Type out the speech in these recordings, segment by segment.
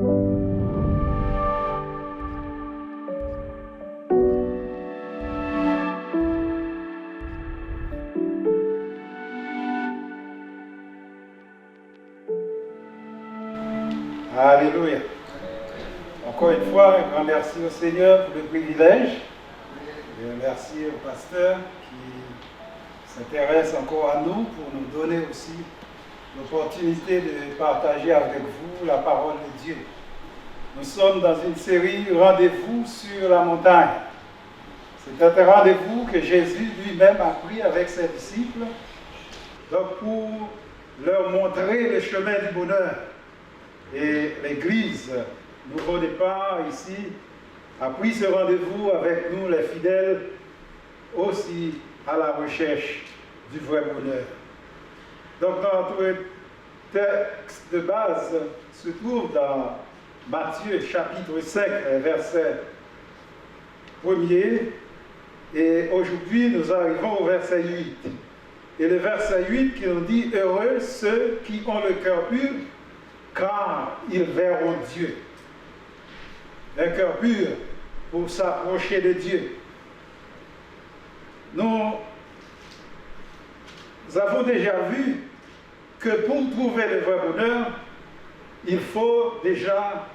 Alléluia. Encore une fois, un grand merci au Seigneur pour le privilège. Et merci au pasteur qui s'intéresse encore à nous pour nous donner aussi l'opportunité de partager avec vous la parole de Dieu. Nous sommes dans une série Rendez-vous sur la montagne. C'est un rendez-vous que Jésus lui-même a pris avec ses disciples, donc pour leur montrer le chemin du bonheur. Et l'Église, Nouveau Départ, ici, a pris ce rendez-vous avec nous, les fidèles, aussi à la recherche du vrai bonheur. Donc, notre texte de base se trouve dans Matthieu, chapitre 5, verset 1er. Et aujourd'hui, nous arrivons au verset 8. Et le verset 8 qui nous dit « Heureux ceux qui ont le cœur pur, car ils verront Dieu. » Un cœur pur pour s'approcher de Dieu. Nous avons déjà vu que pour trouver le vrai bonheur, il faut déjà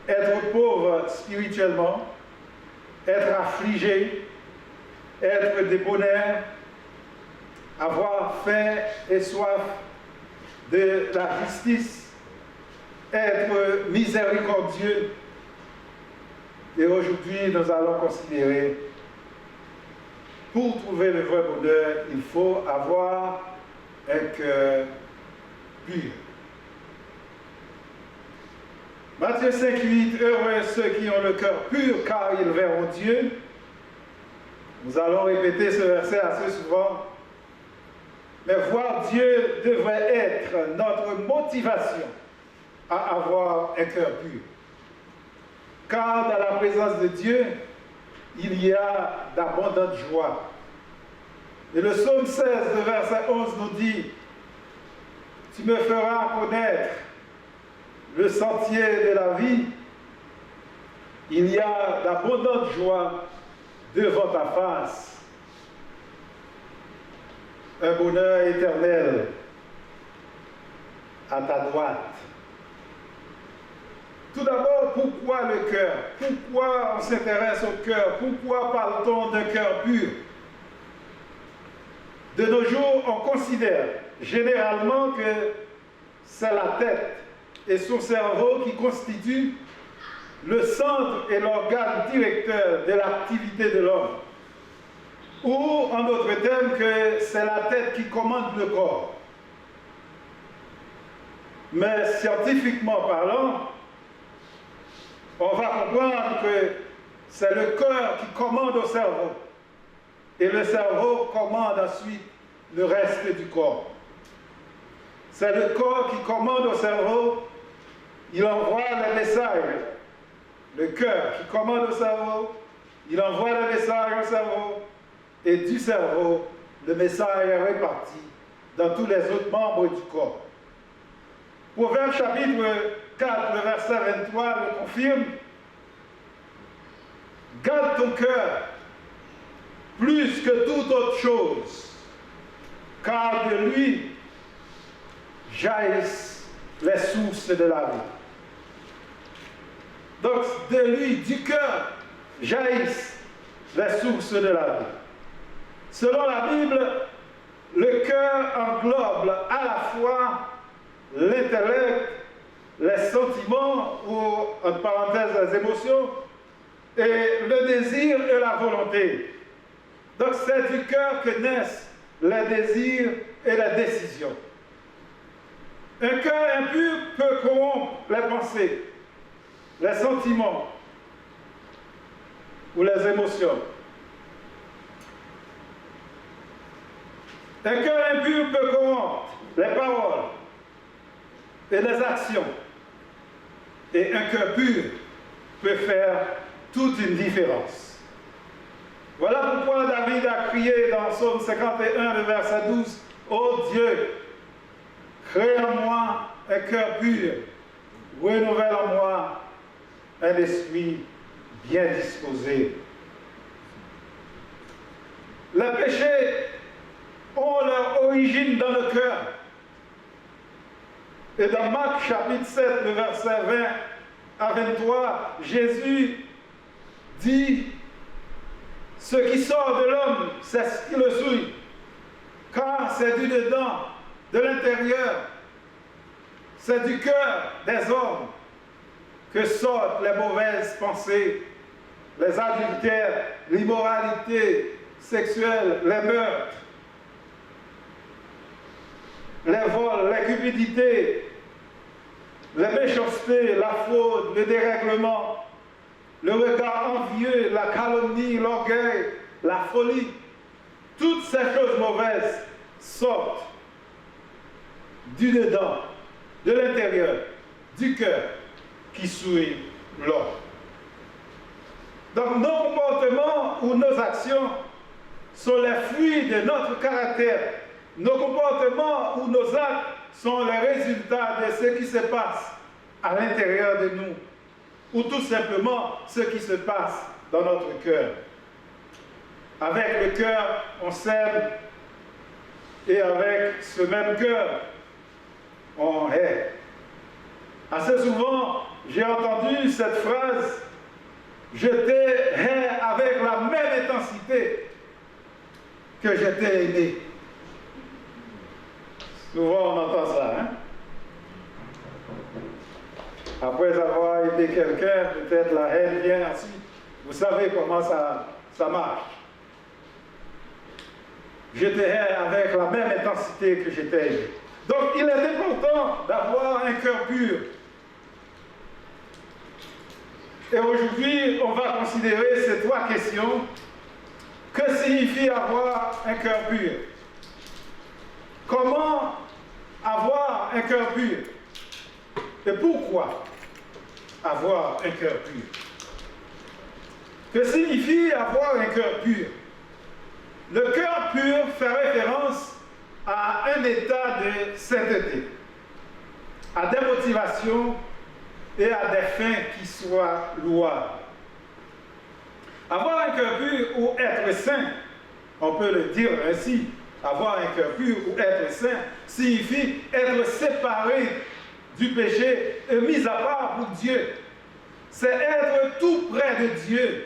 être pauvre spirituellement, être affligé, être débonnaire, avoir faim et soif de la justice, être miséricordieux. Et aujourd'hui, nous allons considérer, pour trouver le vrai bonheur, il faut avoir un cœur pur. Matthieu 5, 8, heureux ceux qui ont le cœur pur, car ils verront Dieu. Nous allons répéter ce verset assez souvent. Mais voir Dieu devrait être notre motivation à avoir un cœur pur. Car dans la présence de Dieu, il y a d'abondantes joies. Et le psaume 16, le verset 11 nous dit « Tu me feras connaître le sentier de la vie. Il y a d'abondantes joies devant ta face. Un bonheur éternel à ta droite. » Tout d'abord, pourquoi le cœur? Pourquoi on s'intéresse au cœur? Pourquoi parle-t-on d'un cœur pur? De nos jours, on considère généralement que c'est la tête et son cerveau qui constituent le centre et l'organe directeur de l'activité de l'homme. Ou, en d'autres termes, que c'est la tête qui commande le corps. Mais scientifiquement parlant, on va comprendre que c'est le cœur qui commande au cerveau. Et le cerveau commande ensuite le reste du corps. C'est le corps qui commande au cerveau. Il envoie les messages. Le cœur qui commande au cerveau, il envoie le message au cerveau. Et du cerveau, le message est réparti dans tous les autres membres du corps. Proverbe chapitre 4, le verset 23 le confirme. Garde ton cœur plus que toute autre chose, car de lui jaillissent les sources de la vie. Donc, de lui, du cœur, jaillissent les sources de la vie. Selon la Bible, le cœur englobe à la fois l'intellect, les sentiments, ou entre parenthèses les émotions, et le désir et la volonté. Donc c'est du cœur que naissent les désirs et les décisions. Un cœur impur peut corrompre les pensées, les sentiments ou les émotions. Un cœur impur peut corrompre les paroles et les actions. Et un cœur pur peut faire toute une différence. Voilà pourquoi David a crié dans Psaume 51, le verset 12, « Ô Dieu, crée en moi un cœur pur, renouvelle en moi un esprit bien disposé. Les péchés ont leur origine dans le cœur. Et dans Marc chapitre 7, le verset 20 à 23, Jésus dit, ce qui sort de l'homme, c'est ce qui le souille. Car c'est du dedans, de l'intérieur, c'est du cœur des hommes que sortent les mauvaises pensées, les adultères, l'immoralité sexuelle, les meurtres, les vols, les cupidités, les méchancetés, la fraude, le dérèglement, le regard envieux, la calomnie, l'orgueil, la folie. Toutes ces choses mauvaises sortent du dedans, de l'intérieur, du cœur qui souille l'homme. Donc nos comportements ou nos actions sont les fruits de notre caractère. Nos comportements ou nos actes sont les résultats de ce qui se passe à l'intérieur de nous, ou tout simplement ce qui se passe dans notre cœur. Avec le cœur, on s'aime, et avec ce même cœur, on hait. Assez souvent, j'ai entendu cette phrase, je t'ai hais avec la même intensité que je t'ai aimé. Souvent on entend ça, hein? Après avoir aimé quelqu'un, peut-être la haine vient ensuite. Vous savez comment ça marche. Je te hais avec la même intensité que je t'ai aimé. Donc il est important d'avoir un cœur pur. Et aujourd'hui, on va considérer ces trois questions. Que signifie avoir un cœur pur? Comment avoir un cœur pur? Et pourquoi avoir un cœur pur? Que signifie avoir un cœur pur? Le cœur pur fait référence à un état de sainteté, à des motivations et à des fins qui soient louables. Avoir un cœur pur ou être saint, on peut le dire ainsi, avoir un cœur pur ou être saint signifie être séparé du péché et mis à part pour Dieu. C'est être tout près de Dieu,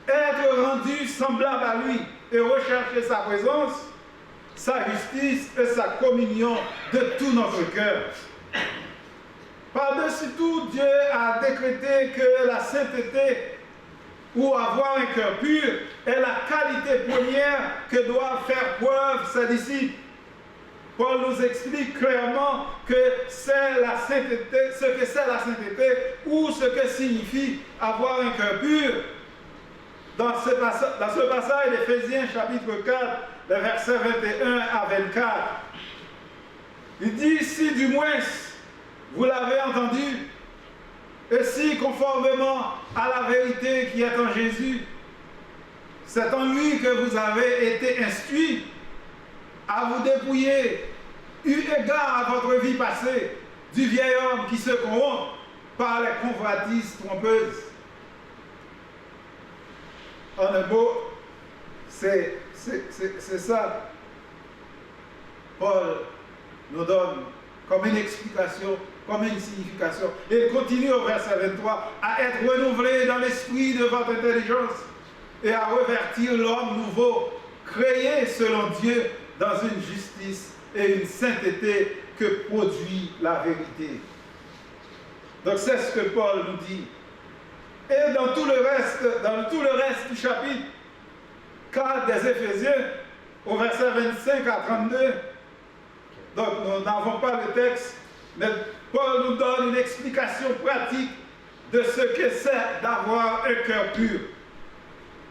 être rendu semblable à lui et rechercher sa présence, sa justice et sa communion de tout notre cœur. Par-dessus tout, Dieu a décrété que la sainteté ou avoir un cœur pur est la qualité première que doivent faire preuve ses disciples. Paul nous explique clairement que c'est la sainteté, ce que c'est la sainteté ou ce que signifie avoir un cœur pur. Dans ce passage d'Éphésiens chapitre 4, les versets 21 à 24, il dit, si du moins vous l'avez entendu, et si conformément à la vérité qui est en Jésus, c'est en lui que vous avez été instruits à vous dépouiller, eu égard à votre vie passée, du vieil homme qui se corrompt par les convoitises trompeuses. En un mot, c'est ça. Paul nous donne comme une explication, comme une signification. Et il continue au verset 23, à être renouvelé dans l'esprit de votre intelligence et à revertir l'homme nouveau, créé selon Dieu dans une justice et une sainteté que produit la vérité. Donc c'est ce que Paul nous dit. Et dans tout le reste du chapitre 4 des Éphésiens, au verset 25 à 32, donc nous n'avons pas le texte, mais Paul nous donne une explication pratique de ce que c'est d'avoir un cœur pur.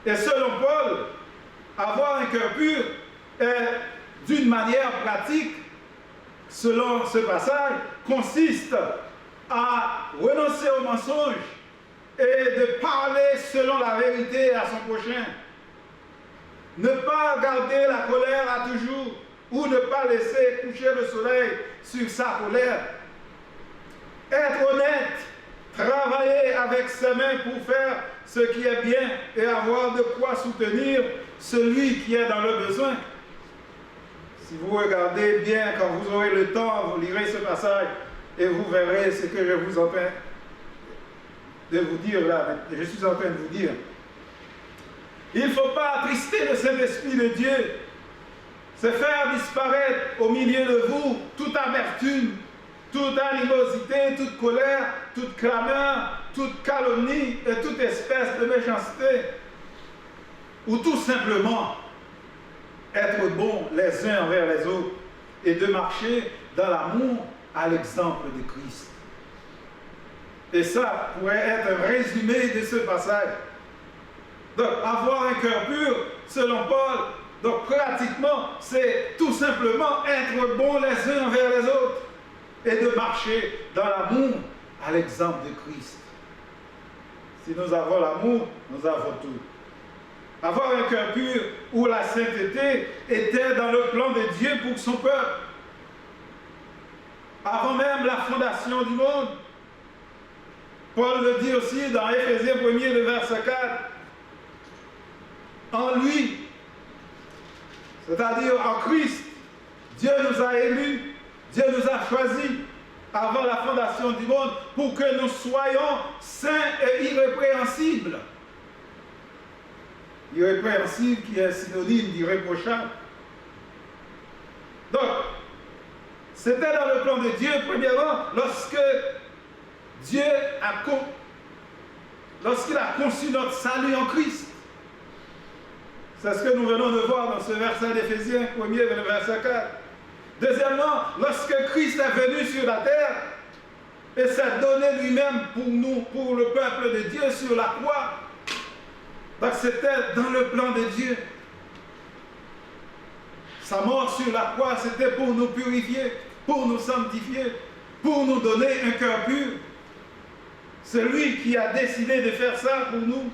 Et selon Paul, avoir un cœur pur est d'une manière pratique, selon ce passage, consiste à renoncer au mensonge et de parler selon la vérité à son prochain. Ne pas garder la colère à toujours ou ne pas laisser coucher le soleil sur sa colère. Être honnête, travailler avec avec ses mains pour faire ce qui est bien et avoir de quoi soutenir celui qui est dans le besoin. Si vous regardez bien, quand vous aurez le temps, vous lirez ce passage et vous verrez ce que je vous en train de vous dire là. Je suis en train de vous dire. Il ne faut pas attrister le Saint-Esprit de Dieu. C'est faire disparaître au milieu de vous toute amertume, toute animosité, toute colère, toute clameur, toute calomnie et toute espèce de méchanceté. Ou tout simplement être bons les uns envers les autres et de marcher dans l'amour à l'exemple de Christ. Et ça pourrait être un résumé de ce passage. Donc, avoir un cœur pur, selon Paul, donc pratiquement, c'est tout simplement être bons les uns envers les autres et de marcher dans l'amour à l'exemple de Christ. Si nous avons l'amour, nous avons tout. Avoir un cœur pur où la sainteté était dans le plan de Dieu pour son peuple. Avant même la fondation du monde. Paul le dit aussi dans Éphésiens 1er, le verset 4. En lui, c'est-à-dire en Christ, Dieu nous a élus, Dieu nous a choisis avant la fondation du monde pour que nous soyons saints et irrépréhensibles. Irrépréhensible qui est synonyme d'irréprochable. Donc, c'était dans le plan de Dieu, premièrement, lorsqu'il a conçu notre salut en Christ. C'est ce que nous venons de voir dans ce verset d'Éphésiens 1er, le verset 4. Deuxièmement, lorsque Christ est venu sur la terre et s'est donné lui-même pour nous, pour le peuple de Dieu sur la croix, donc c'était dans le plan de Dieu. Sa mort sur la croix, c'était pour nous purifier, pour nous sanctifier, pour nous donner un cœur pur. C'est lui qui a décidé de faire ça pour nous.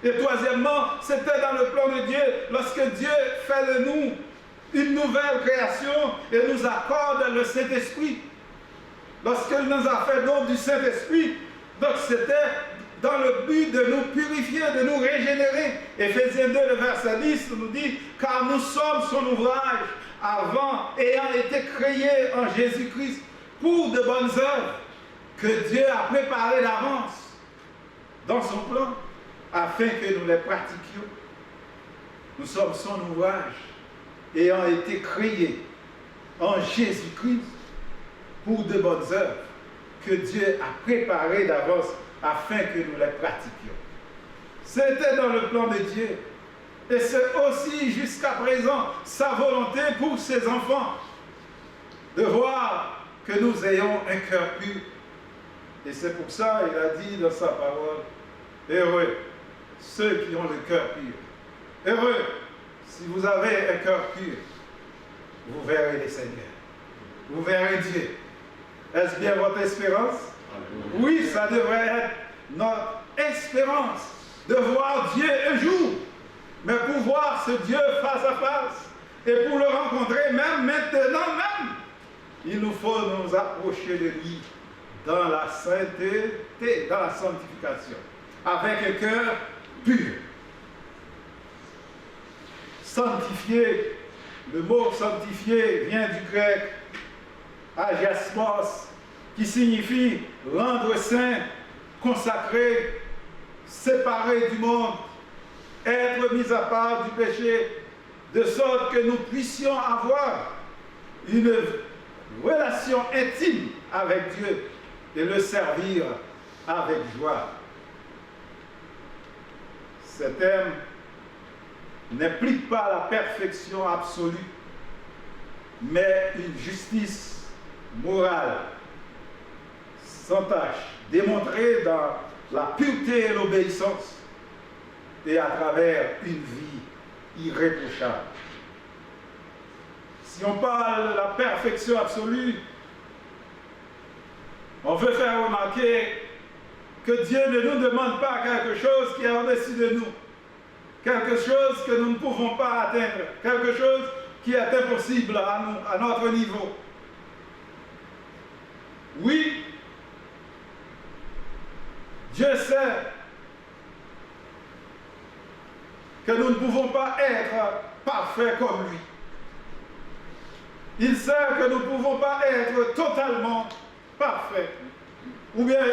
Et troisièmement, c'était dans le plan de Dieu, lorsque Dieu fait de nous une nouvelle création et nous accorde le Saint-Esprit. Lorsqu'il nous a fait don du Saint-Esprit, donc c'était dans le but de nous purifier, de nous régénérer. Éphésiens 2, le verset 10 nous dit, car nous sommes son ouvrage, avant ayant été créés en Jésus-Christ pour de bonnes œuvres que Dieu a préparées d'avance dans son plan, afin que nous les pratiquions. Nous sommes son ouvrage, ayant été créés en Jésus-Christ pour de bonnes œuvres que Dieu a préparées d'avance afin que nous les pratiquions. C'était dans le plan de Dieu. Et c'est aussi jusqu'à présent sa volonté pour ses enfants de voir que nous ayons un cœur pur. Et c'est pour ça qu'il a dit dans sa parole, heureux ceux qui ont le cœur pur. Heureux si vous avez un cœur pur, vous verrez le Seigneur. Vous verrez Dieu. Est-ce bien votre espérance? Oui, ça devrait être notre espérance de voir Dieu un jour. Mais pour voir ce Dieu face à face et pour le rencontrer même maintenant même, il nous faut nous approcher de lui dans la sainteté, dans la sanctification, avec un cœur pur. Sanctifié, le mot sanctifié vient du grec agiasmos, qui signifie rendre saint, consacré, séparé du monde, être mis à part du péché, de sorte que nous puissions avoir une relation intime avec Dieu et le servir avec joie. Ce terme n'implique pas la perfection absolue, mais une justice morale, sans tâche, démontrée dans la pureté et l'obéissance, et à travers une vie irréprochable. Si on parle de la perfection absolue, on veut faire remarquer que Dieu ne nous demande pas quelque chose qui est au-dessus de nous, quelque chose que nous ne pouvons pas atteindre, quelque chose qui est impossible à nous, à notre niveau. Oui, Dieu sait que nous ne pouvons pas être parfaits comme lui. Il sait que nous ne pouvons pas être totalement parfaits ou bien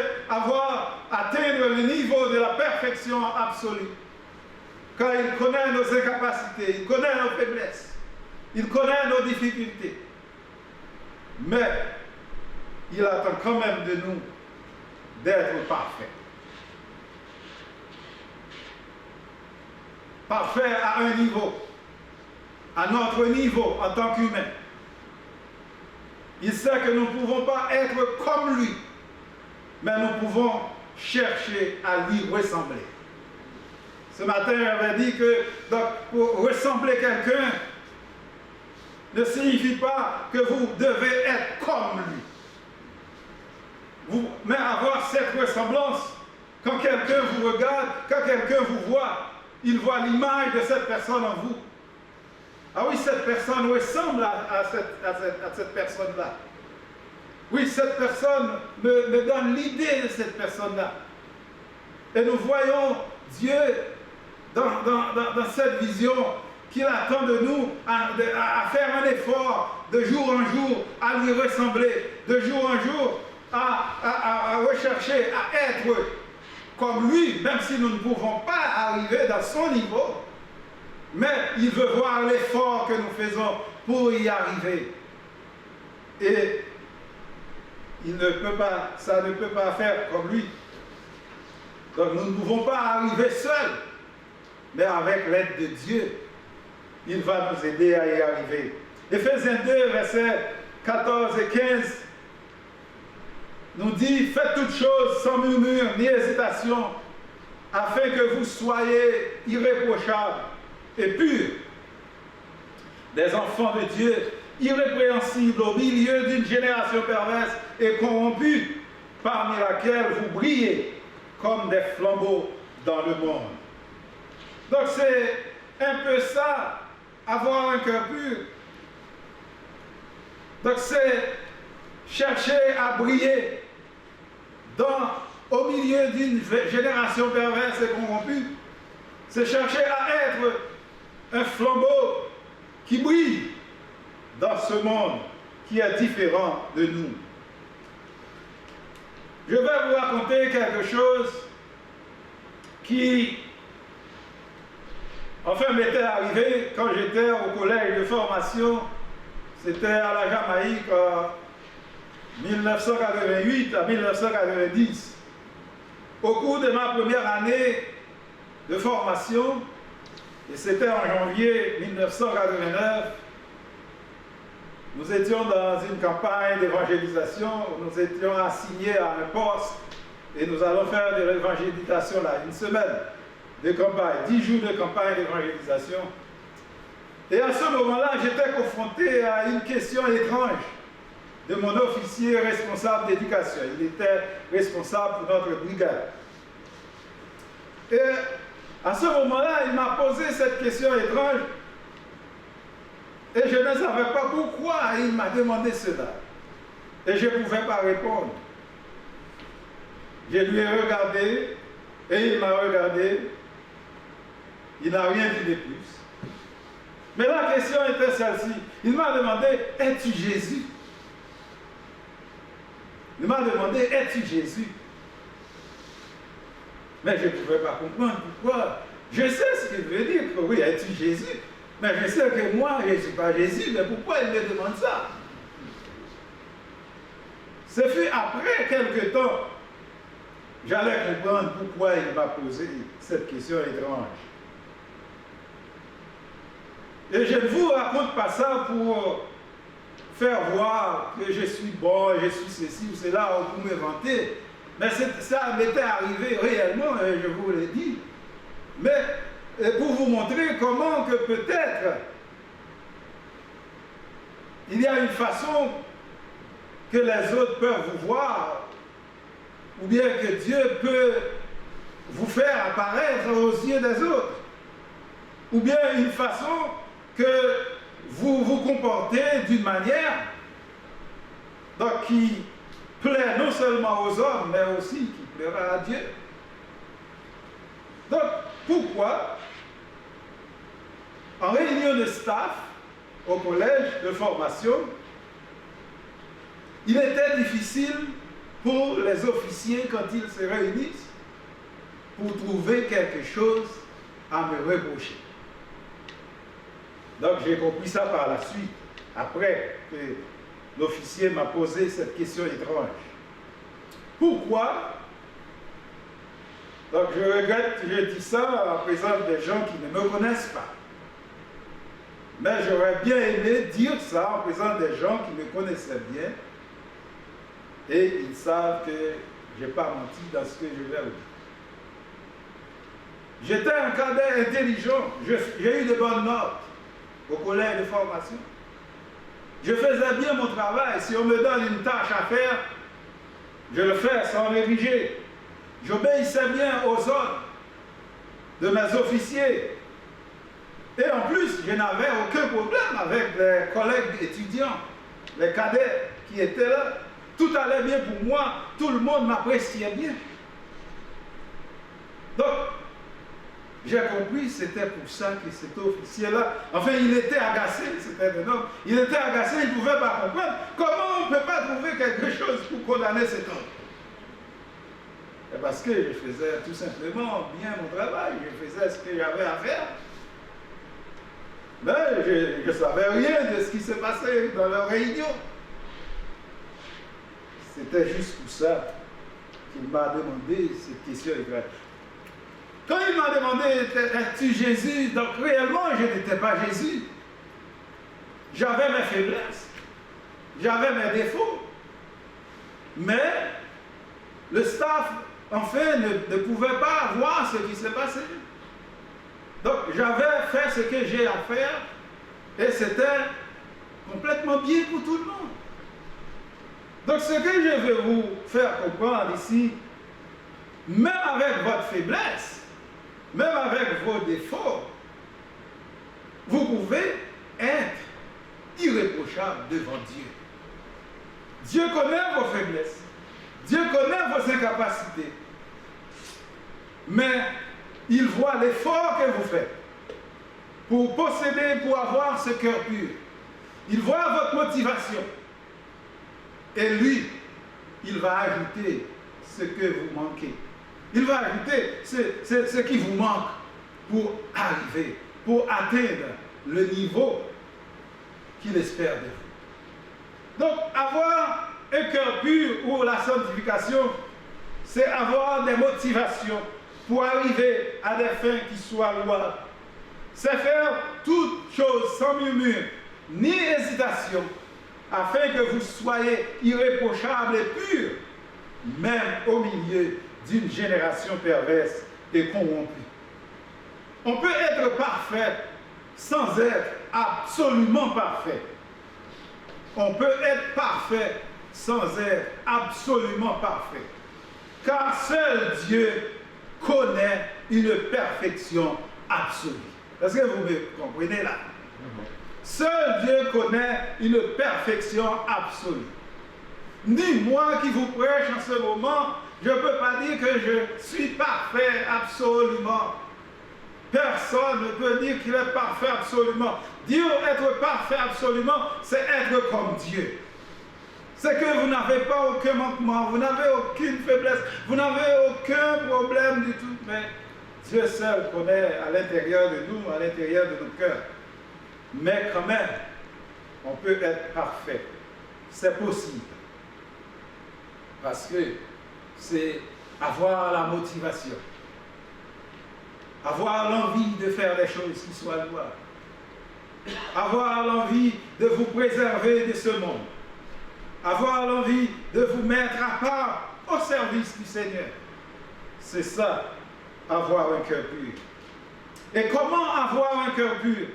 atteindre le niveau de la perfection absolue. Car il connaît nos incapacités, il connaît nos faiblesses, il connaît nos difficultés. Mais il attend quand même de nous d'être parfaits. Parfaits à un niveau, à notre niveau en tant qu'humains. Il sait que nous ne pouvons pas être comme lui, mais nous pouvons chercher à lui ressembler. Ce matin, j'avais dit que donc, pour ressembler quelqu'un ne signifie pas que vous devez être comme lui. Mais avoir cette ressemblance, quand quelqu'un vous regarde, quand quelqu'un vous voit, il voit l'image de cette personne en vous. Ah oui, cette personne ressemble à cette personne-là. Oui, cette personne me donne l'idée de cette personne-là. Et nous voyons Dieu dans cette vision qu'il attend de nous à faire un effort de jour en jour, à lui ressembler, de jour en jour, à rechercher, à être comme lui, même si nous ne pouvons pas arriver dans son niveau. Mais il veut voir l'effort que nous faisons pour y arriver. Et il ne peut pas, ça ne peut pas faire comme lui. Donc nous ne pouvons pas arriver seuls, mais avec l'aide de Dieu, il va nous aider à y arriver. Éphésiens 2, versets 14 et 15, nous dit, faites toutes choses sans murmure ni hésitation, afin que vous soyez irréprochables et purs, des enfants de Dieu, irrépréhensibles au milieu d'une génération perverse et corrompue, parmi laquelle vous brillez comme des flambeaux dans le monde. Donc c'est un peu ça, avoir un cœur pur. Donc c'est chercher à briller au milieu d'une génération perverse et corrompue. C'est chercher à être un flambeau qui brille dans ce monde qui est différent de nous. Je vais vous raconter quelque chose qui, enfin, m'était arrivé quand j'étais au collège de formation. C'était à la Jamaïque en 1988 à 1990. Au cours de ma première année de formation, et c'était en janvier 1989, nous étions dans une campagne d'évangélisation, nous étions assignés à un poste et nous allons faire de l'évangélisation là, une semaine de campagne, 10 jours de campagne d'évangélisation. Et à ce moment-là, j'étais confronté à une question étrange de mon officier responsable d'éducation. Il était responsable pour notre brigade. Et à ce moment-là, il m'a posé cette question étrange. Et je ne savais pas pourquoi il m'a demandé cela. Et je ne pouvais pas répondre. Je lui ai regardé, et il m'a regardé. Il n'a rien dit de plus. Mais la question était celle-ci. Il m'a demandé, es-tu Jésus? Il m'a demandé, es-tu Jésus? Mais je ne pouvais pas comprendre pourquoi. Je sais ce qu'il veut dire, que oui, es-tu Jésus? Mais je sais que moi, je ne suis pas Jésus, mais pourquoi il me demande ça? Ce fut après quelque temps, j'allais comprendre pourquoi il m'a posé cette question étrange. Et je ne vous raconte pas ça pour faire voir que je suis bon, je suis ceci ou cela, ou pour me vanter. Mais ça m'était arrivé réellement, je vous l'ai dit. Mais pour vous montrer comment que peut-être il y a une façon que les autres peuvent vous voir, ou bien que Dieu peut vous faire apparaître aux yeux des autres, ou bien une façon que vous vous comportez d'une manière donc, qui plaît non seulement aux hommes, mais aussi qui plaira à Dieu. Donc, pourquoi, en réunion de staff, au collège de formation, il était difficile pour les officiers, quand ils se réunissent, pour trouver quelque chose à me reprocher. Donc j'ai compris ça par la suite, après que l'officier m'a posé cette question étrange. Pourquoi? Donc je regrette, je dis ça en présence des gens qui ne me connaissent pas. Mais j'aurais bien aimé dire ça en présence des gens qui me connaissaient bien. Et ils savent que je n'ai pas menti dans ce que je vais vous dire. J'étais un cadet intelligent. J'ai eu de bonnes notes au collège de formation. Je faisais bien mon travail. Si on me donne une tâche à faire, je le fais sans négliger. J'obéissais bien aux ordres de mes officiers. Et en plus, je n'avais aucun problème avec les collègues étudiants, les cadets qui étaient là. Tout allait bien pour moi, tout le monde m'appréciait bien. Donc, j'ai compris, c'était pour ça que cet officier-là, enfin, il était agacé, c'était un homme, il était agacé, il ne pouvait pas comprendre comment on ne peut pas trouver quelque chose pour condamner cet homme. Et parce que je faisais tout simplement bien mon travail, je faisais ce que j'avais à faire. Mais je ne savais rien de ce qui se passait dans leur réunion. C'était juste pour ça qu'il m'a demandé cette question. Quand il m'a demandé, es-tu Jésus? Donc réellement, je n'étais pas Jésus. J'avais mes faiblesses. J'avais mes défauts. Mais le staff, enfin, ne pouvait pas voir ce qui s'est passé. Donc j'avais fait ce que j'ai à faire et c'était complètement bien pour tout le monde. Donc ce que je veux vous faire comprendre ici, même avec votre faiblesse, même avec vos défauts, vous pouvez être irréprochable devant Dieu. Dieu connaît vos faiblesses. Dieu connaît vos incapacités. Mais il voit l'effort que vous faites pour posséder, pour avoir ce cœur pur. Il voit votre motivation. Et lui, il va ajouter ce que vous manquez. Il va ajouter ce qui vous manque pour arriver, pour atteindre le niveau qu'il espère de vous. Donc, avoir un cœur pur ou la sanctification, c'est avoir des motivations pour arriver à des fins qui soient louables. C'est faire toutes choses sans murmure, ni hésitation, afin que vous soyez irréprochables et purs, même au milieu d'une génération perverse et corrompue. On peut être parfait sans être absolument parfait. On peut être parfait sans être absolument parfait. Car seul Dieu connaît une perfection absolue. Est-ce que vous me comprenez là? Seul Dieu connaît une perfection absolue. Ni moi qui vous prêche en ce moment, je ne peux pas dire que je suis parfait absolument. Personne ne peut dire qu'il est parfait absolument. Dire être parfait absolument, c'est être comme Dieu. C'est que vous n'avez pas aucun manquement, vous n'avez aucune faiblesse, vous n'avez aucun problème du tout. Mais Dieu seul connaît à l'intérieur de nous, à l'intérieur de notre cœur. Mais quand même, on peut être parfait. C'est possible. Parce que c'est avoir la motivation. Avoir l'envie de faire des choses qui soient louables. Avoir l'envie de vous préserver de ce monde. Avoir l'envie de vous mettre à part au service du Seigneur. C'est ça, avoir un cœur pur. Et comment avoir un cœur pur?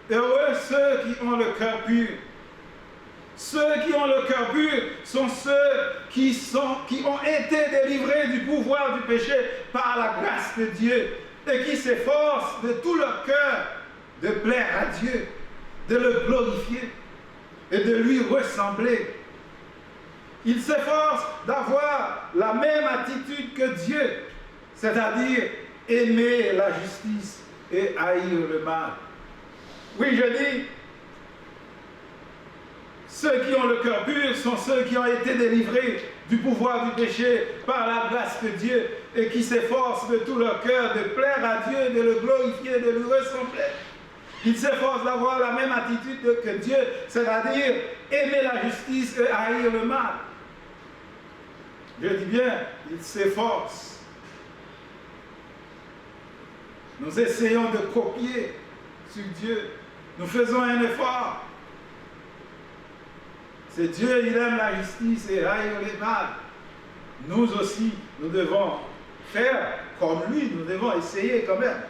Heureux ceux qui ont le cœur pur. Ceux qui ont le cœur pur sont ceux qui ont été délivrés du pouvoir du péché par la grâce de Dieu et qui s'efforcent de tout leur cœur de plaire à Dieu, de le glorifier et de lui ressembler. Ils s'efforcent d'avoir la même attitude que Dieu, c'est-à-dire aimer la justice et haïr le mal. Oui, je dis, ceux qui ont le cœur pur sont ceux qui ont été délivrés du pouvoir du péché par la grâce de Dieu et qui s'efforcent de tout leur cœur de plaire à Dieu, de le glorifier, de lui ressembler. Ils s'efforcent d'avoir la même attitude que Dieu, c'est-à-dire aimer la justice et haïr le mal. Je dis bien, ils s'efforcent. Nous essayons de copier sur Dieu. Nous faisons un effort. C'est Dieu, il aime la justice et haïr le mal. Nous aussi, nous devons faire comme lui, nous devons essayer quand même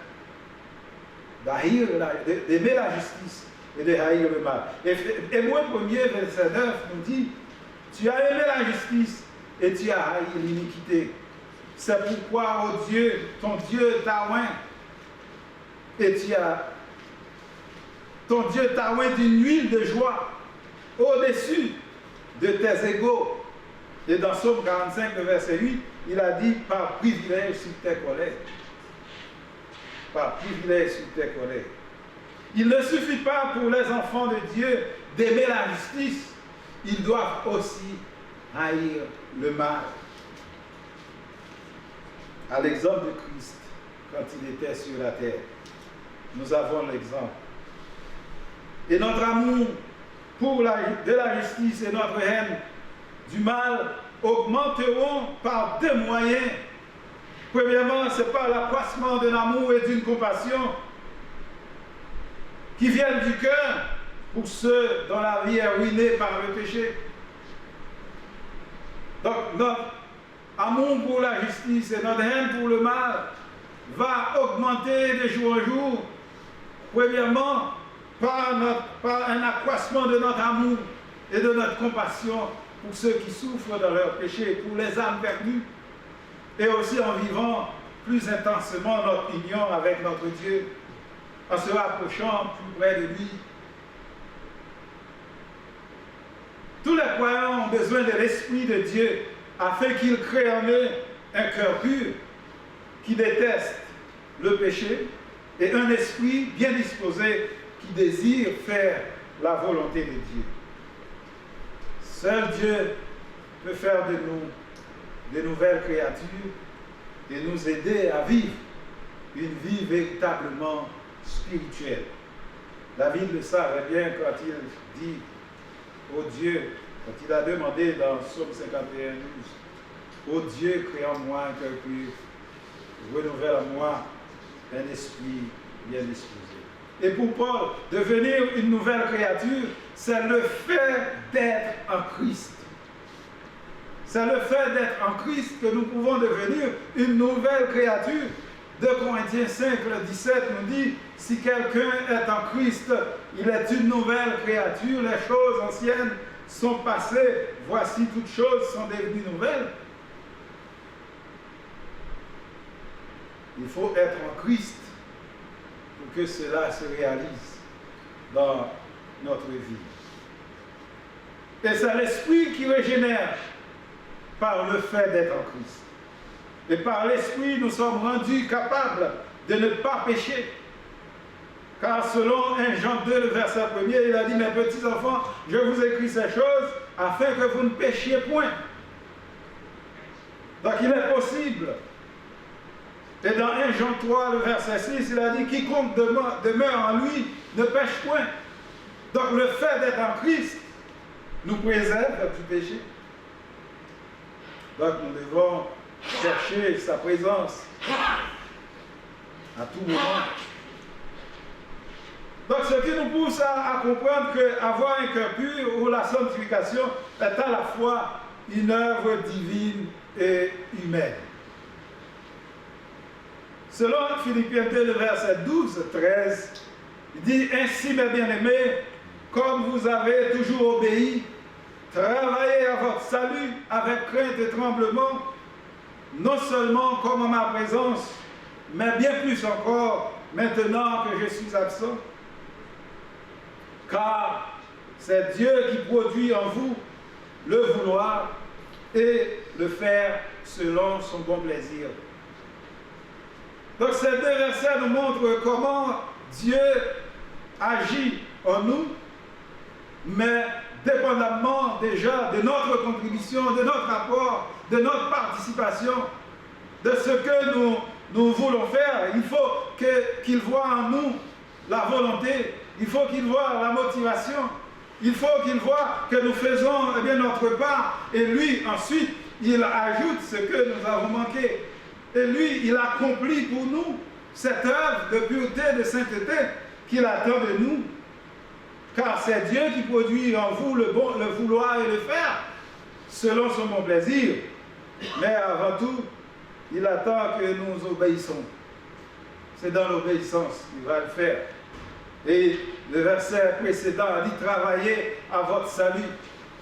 d'aimer la justice et de haïr le mal. Hébreux 1er, verset 9 nous dit, tu as aimé la justice et tu as haï l'iniquité. C'est pourquoi, ô Dieu, ton Dieu t'a oint et ton Dieu t'a oint d'une huile de joie au-dessus de tes égaux. Et dans Psaume 45, le verset 8, il a dit, par privilège sur tes collègues. Par privilège sur tes collègues. Il ne suffit pas pour les enfants de Dieu d'aimer la justice, ils doivent aussi haïr le mal. À l'exemple de Christ, quand il était sur la terre, nous avons l'exemple. Et notre amour de la justice et notre haine du mal augmenteront par deux moyens. Premièrement, c'est par l'accroissement d'un amour et d'une compassion qui viennent du cœur pour ceux dont la vie est ruinée par le péché. Donc notre amour pour la justice et notre haine pour le mal va augmenter de jour en jour. Premièrement, par un accroissement de notre amour et de notre compassion pour ceux qui souffrent dans leur péché, pour les âmes perdues, et aussi en vivant plus intensément notre union avec notre Dieu, en se rapprochant plus près de lui. Tous les croyants ont besoin de l'Esprit de Dieu afin qu'il crée en eux un cœur pur qui déteste le péché et un esprit bien disposé qui désire faire la volonté de Dieu. Seul Dieu peut faire de nous de nouvelles créatures et nous aider à vivre une vie véritablement spirituelle. David le savait bien quand il dit au Dieu, quand il a demandé dans Psaume 51, 12, ô Dieu, crée en moi un cœur pur, renouvelle en moi un esprit bien disposé. Et pour Paul, devenir une nouvelle créature, c'est le fait d'être en Christ. C'est le fait d'être en Christ que nous pouvons devenir une nouvelle créature. 2 Corinthiens 5, le 17 nous dit, si quelqu'un est en Christ, il est une nouvelle créature, les choses anciennes sont passées, voici toutes choses sont devenues nouvelles. Il faut être en Christ pour que cela se réalise dans notre vie. Et c'est l'Esprit qui régénère par le fait d'être en Christ. Et par l'Esprit, nous sommes rendus capables de ne pas pécher. Car selon 1 Jean 2, le verset 1er, il a dit, mes petits enfants, je vous écris ces choses afin que vous ne péchiez point. Donc il est possible. Et dans 1 Jean 3, le verset 6, il a dit, quiconque demeure en lui ne pêche point. Donc le fait d'être en Christ nous préserve du péché. Donc nous devons chercher sa présence à tout moment. Donc ce qui nous pousse à comprendre qu'avoir un cœur pur ou la sanctification est à la fois une œuvre divine et humaine. Selon Philippiens 2, le verset 12-13, il dit, ainsi mes bien-aimés, comme vous avez toujours obéi, travaillez à votre salut avec crainte et tremblement, non seulement comme en ma présence, mais bien plus encore maintenant que je suis absent. Car c'est Dieu qui produit en vous le vouloir et le faire selon son bon plaisir. Donc ces deux versets nous montrent comment Dieu agit en nous, mais dépendamment déjà de notre contribution, de notre apport, de notre participation, de ce que nous voulons faire. Il faut qu'il voie en nous la volonté, il faut qu'il voie la motivation, il faut qu'il voie que nous faisons notre part, et lui ensuite il ajoute ce que nous avons manqué, et lui il accomplit pour nous cette œuvre de pureté, de sainteté qu'il attend de nous, car c'est Dieu qui produit en vous le vouloir et le faire selon son bon plaisir. Mais avant tout, il attend que nous obéissons. C'est dans l'obéissance qu'il va le faire. Et le verset précédent dit « Travaillez à votre salut ».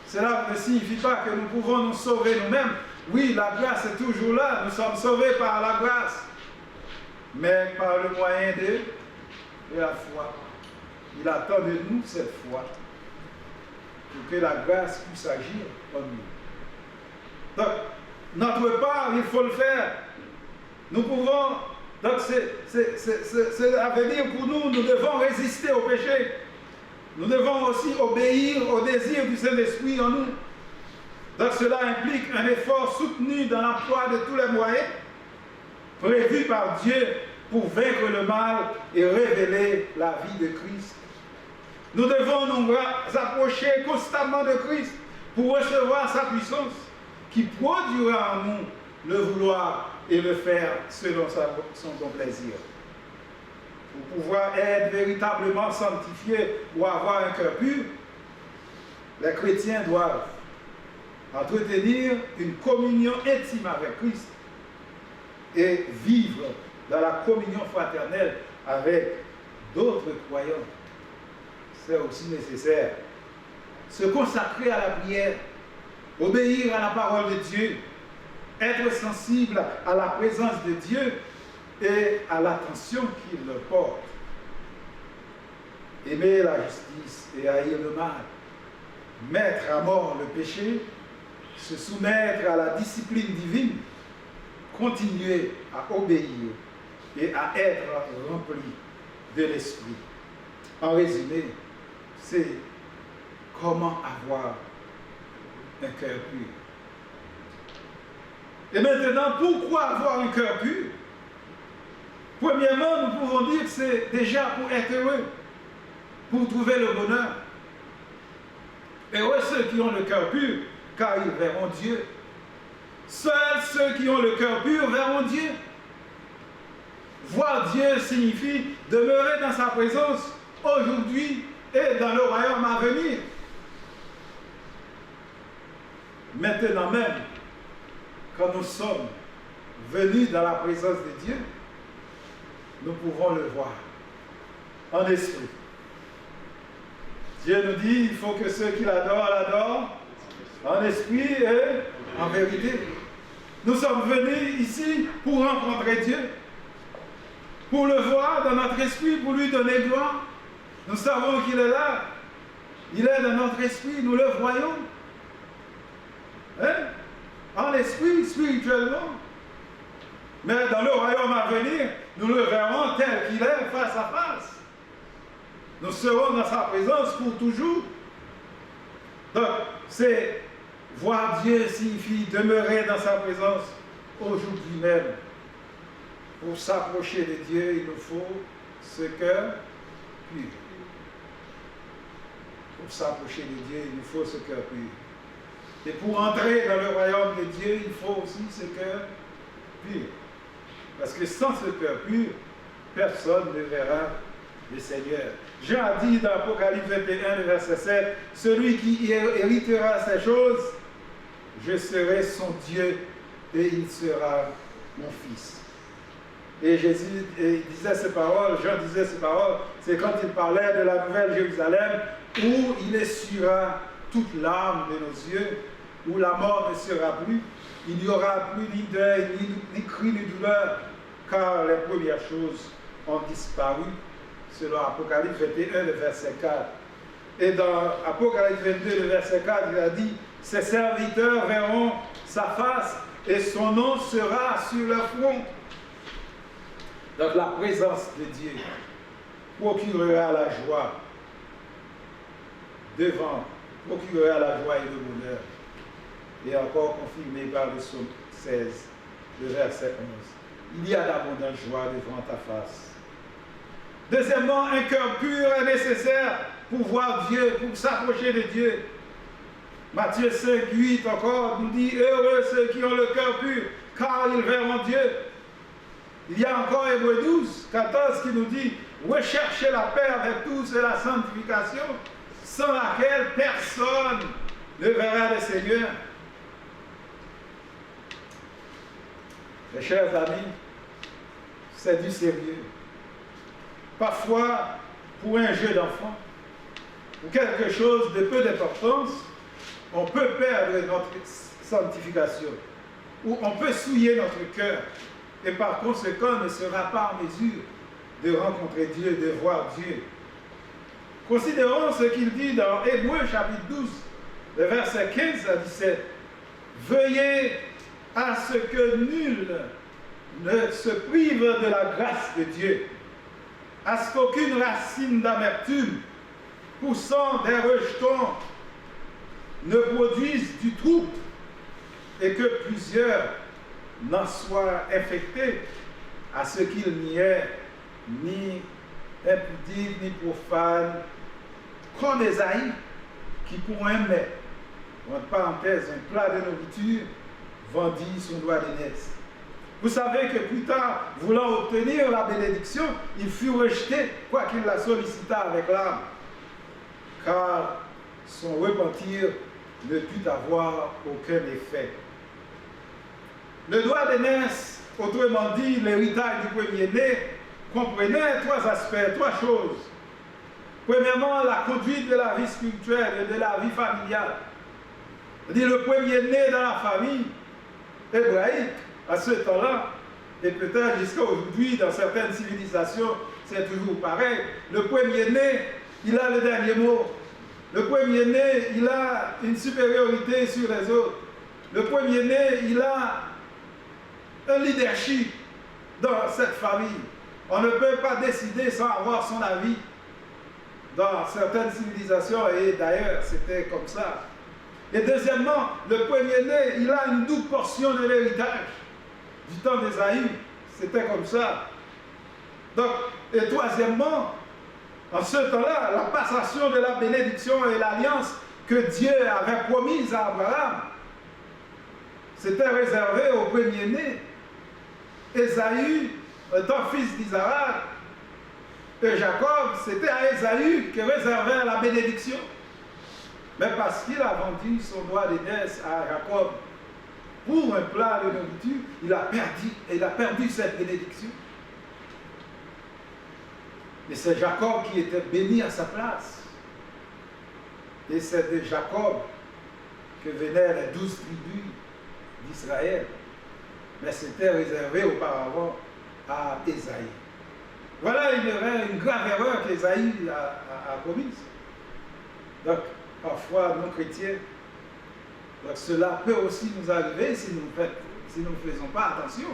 Cela ne signifie pas que nous pouvons nous sauver nous-mêmes. Oui, la grâce est toujours là. Nous sommes sauvés par la grâce. Mais par le moyen de la foi. Il attend de nous cette foi pour que la grâce puisse agir en nous. Donc, notre part, il faut le faire. Nous pouvons, donc cela veut dire pour nous, nous devons résister au péché. Nous devons aussi obéir au désir du Saint-Esprit en nous. Donc cela implique un effort soutenu dans l'emploi de tous les moyens prévus par Dieu pour vaincre le mal et révéler la vie de Christ. Nous devons nous approcher constamment de Christ pour recevoir sa puissance qui produira en nous le vouloir et le faire selon son bon plaisir. Pour pouvoir être véritablement sanctifié ou avoir un cœur pur, les chrétiens doivent entretenir une communion intime avec Christ et vivre dans la communion fraternelle avec d'autres croyants. C'est aussi nécessaire. Se consacrer à la prière, obéir à la parole de Dieu, être sensible à la présence de Dieu et à l'attention qu'il porte. Aimer la justice et haïr le mal, mettre à mort le péché, se soumettre à la discipline divine, continuer à obéir et à être rempli de l'Esprit. En résumé, c'est comment avoir un cœur pur. Et maintenant, pourquoi avoir un cœur pur? Premièrement, nous pouvons dire que c'est déjà pour être heureux, pour trouver le bonheur. Heureux ceux qui ont le cœur pur, car ils verront Dieu. Seuls ceux qui ont le cœur pur verront Dieu. Voir Dieu signifie demeurer dans sa présence aujourd'hui et dans le royaume à venir. Maintenant même, quand nous sommes venus dans la présence de Dieu, nous pouvons le voir en esprit. Dieu nous dit, il faut que ceux qui l'adorent, l'adorent en esprit et en vérité. Nous sommes venus ici pour rencontrer Dieu, pour le voir dans notre esprit, pour lui donner gloire. Nous savons qu'il est là. Il est dans notre esprit, nous le voyons. Hein? En esprit, spirituellement. Mais dans le royaume à venir, nous le verrons tel qu'il est, face à face. Nous serons dans sa présence pour toujours. Donc, c'est voir Dieu signifie demeurer dans sa présence aujourd'hui même. Pour s'approcher de Dieu, il nous faut ce cœur pur. Pour s'approcher de Dieu, il nous faut ce cœur pur. Et pour entrer dans le royaume de Dieu, il faut aussi ce cœur pur. Parce que sans ce cœur pur, personne ne verra le Seigneur. Jean a dit dans Apocalypse 21, verset 7, « Celui qui héritera ces choses, je serai son Dieu et il sera mon fils. » Et Jésus disait ces paroles, Jean disait ces paroles, c'est quand il parlait de la nouvelle Jérusalem, où il essuiera toute larme de nos yeux, où la mort ne sera plus, il n'y aura plus ni deuil, ni cri, ni douleur, car les premières choses ont disparu, selon Apocalypse 21, le verset 4. Et dans Apocalypse 22, le verset 4, il a dit, « Ses serviteurs verront sa face, et son nom sera sur leur front. » Donc la présence de Dieu procurera la joie procurera la joie et le bonheur. Et encore confirmé par le psaume 16, le verset 11. Il y a d'abondante joie devant ta face. Deuxièmement, un cœur pur est nécessaire pour voir Dieu, pour s'approcher de Dieu. Matthieu 5, 8 encore nous dit, heureux ceux qui ont le cœur pur, car ils verront Dieu. Il y a encore Hébreux 12, 14 qui nous dit, recherchez la paix avec tous et la sanctification, sans laquelle personne ne verra le Seigneur. Mes chers amis, c'est du sérieux. Parfois, pour un jeu d'enfant, pour quelque chose de peu d'importance, on peut perdre notre sanctification, ou on peut souiller notre cœur, et par conséquent ne sera pas en mesure de rencontrer Dieu, de voir Dieu. Considérons ce qu'il dit dans Hébreux chapitre 12, le verset 15 à 17. Veuillez à ce que nul ne se prive de la grâce de Dieu, à ce qu'aucune racine d'amertume poussant des rejetons ne produise du trouble et que plusieurs n'en soient infectés, à ce qu'il n'y ait ni impudique ni profane, comme Ésaïe, qui pour un mets, entre parenthèses, un plat de nourriture, vendit son doigt d'aînesse. Vous savez que plus tard, voulant obtenir la bénédiction, il fut rejeté, quoiqu'il la sollicita avec l'âme, car son repentir ne put avoir aucun effet. Le doigt d'aînesse, autrement dit l'héritage du premier-né, comprenait trois aspects, trois choses. Premièrement, la conduite de la vie spirituelle et de la vie familiale. C'est-à-dire le premier-né dans la famille hébraïque, à ce temps-là, et peut-être jusqu'à aujourd'hui, dans certaines civilisations, c'est toujours pareil. Le premier-né, il a le dernier mot. Le premier-né, il a une supériorité sur les autres. Le premier-né, il a un leadership dans cette famille. On ne peut pas décider sans avoir son avis. Dans certaines civilisations, et d'ailleurs, c'était comme ça. Et deuxièmement, le premier-né, il a une double portion de l'héritage. Du temps d'Ésaïe, c'était comme ça. Donc, et troisièmement, en ce temps-là, la passation de la bénédiction et l'alliance que Dieu avait promise à Abraham, c'était réservé au premier-né. Ésaü, étant fils d'Isaac, et Jacob, c'était à Ésaü que réservait la bénédiction. Mais parce qu'il a vendu son doigt d'aînesse à Jacob pour un plat de nourriture, il a perdu cette bénédiction. Et c'est Jacob qui était béni à sa place. Et c'est de Jacob que venaient les 12 tribus d'Israël. Mais c'était réservé auparavant à Ésaïe. Voilà une grave erreur qu'Ésaïe a commise. Donc, parfois, nos chrétiens, donc cela peut aussi nous arriver si nous ne faisons pas attention.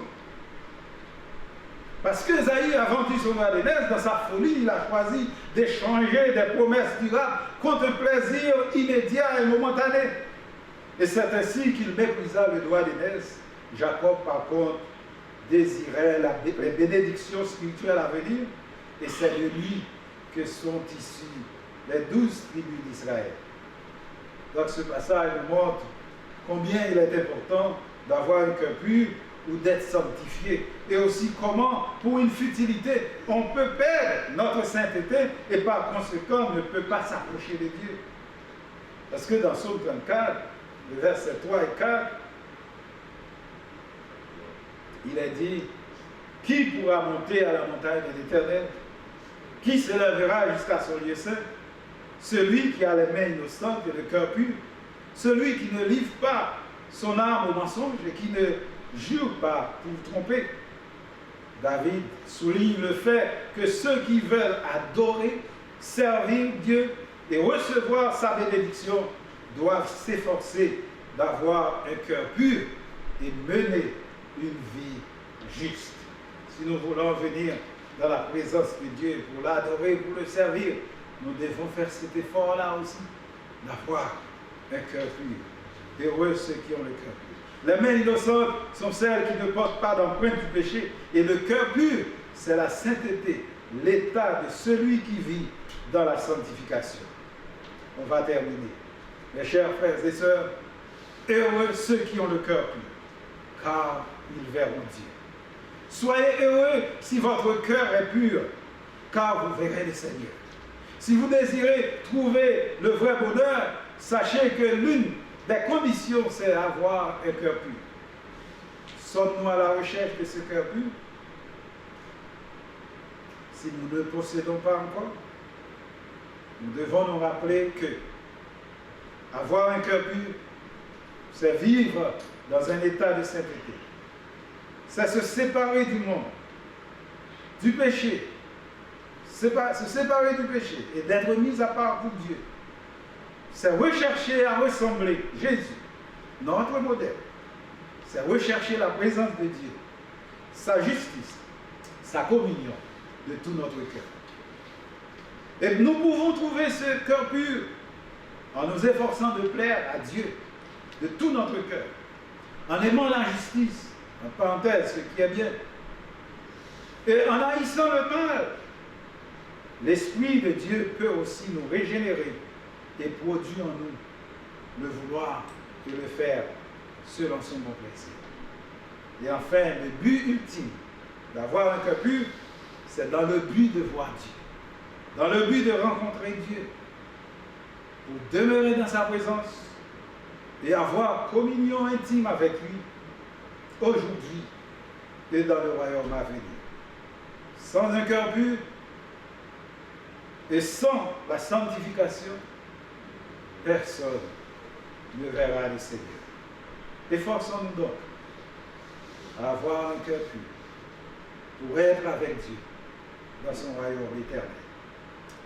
Parce qu'Ésaïe a vendu son doigt d'aînesse, dans sa folie, il a choisi d'échanger des promesses durables contre un plaisir immédiat et momentané. Et c'est ainsi qu'il méprisa le doigt d'aînesse. Jacob, par contre, désirait les bénédictions spirituelles à venir, et c'est de lui que sont issues les 12 tribus d'Israël. Donc ce passage nous montre combien il est important d'avoir un cœur pur ou d'être sanctifié, et aussi comment, pour une futilité, on peut perdre notre sainteté et par conséquent ne peut pas s'approcher de Dieu. Parce que dans Psaume 34, le verset 3 et 4, il est dit, qui pourra monter à la montagne de l'Éternel? Qui se lèvera jusqu'à son lieu saint? Celui qui a les mains innocentes et le cœur pur, celui qui ne livre pas son âme au mensonge et qui ne jure pas pour tromper. David souligne le fait que ceux qui veulent adorer, servir Dieu et recevoir sa bénédiction doivent s'efforcer d'avoir un cœur pur et mener une vie juste. Si nous voulons venir dans la présence de Dieu pour l'adorer, pour le servir, nous devons faire cet effort-là aussi, d'avoir un cœur pur. Heureux ceux qui ont le cœur pur. Les mains innocentes sont celles qui ne portent pas d'empreinte du péché. Et le cœur pur, c'est la sainteté, l'état de celui qui vit dans la sanctification. On va terminer. Mes chers frères et sœurs, heureux ceux qui ont le cœur pur, car ils verront Dieu. Soyez heureux si votre cœur est pur, car vous verrez le Seigneur. Si vous désirez trouver le vrai bonheur, sachez que l'une des conditions, c'est avoir un cœur pur. Sommes-nous à la recherche de ce cœur pur? Si nous ne le possédons pas encore, nous devons nous rappeler que avoir un cœur pur, c'est vivre dans un état de sainteté. C'est se séparer du monde, du péché, se séparer du péché et d'être mis à part pour Dieu. C'est rechercher à ressembler Jésus, notre modèle. C'est rechercher la présence de Dieu, sa justice, sa communion de tout notre cœur. Et nous pouvons trouver ce cœur pur en nous efforçant de plaire à Dieu de tout notre cœur, en aimant la justice, en parenthèse, ce qui est bien, et en haïssant le mal. L'Esprit de Dieu peut aussi nous régénérer et produire en nous le vouloir et le faire selon son bon plaisir. Et enfin, le but ultime d'avoir un cœur pur, c'est dans le but de voir Dieu, dans le but de rencontrer Dieu, pour demeurer dans sa présence et avoir communion intime avec lui aujourd'hui et dans le royaume à venir. Sans un cœur pur et sans la sanctification, personne ne verra le Seigneur. Efforçons-nous donc à avoir un cœur pur pour être avec Dieu dans son royaume éternel.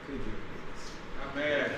Que Dieu bénisse. Amen.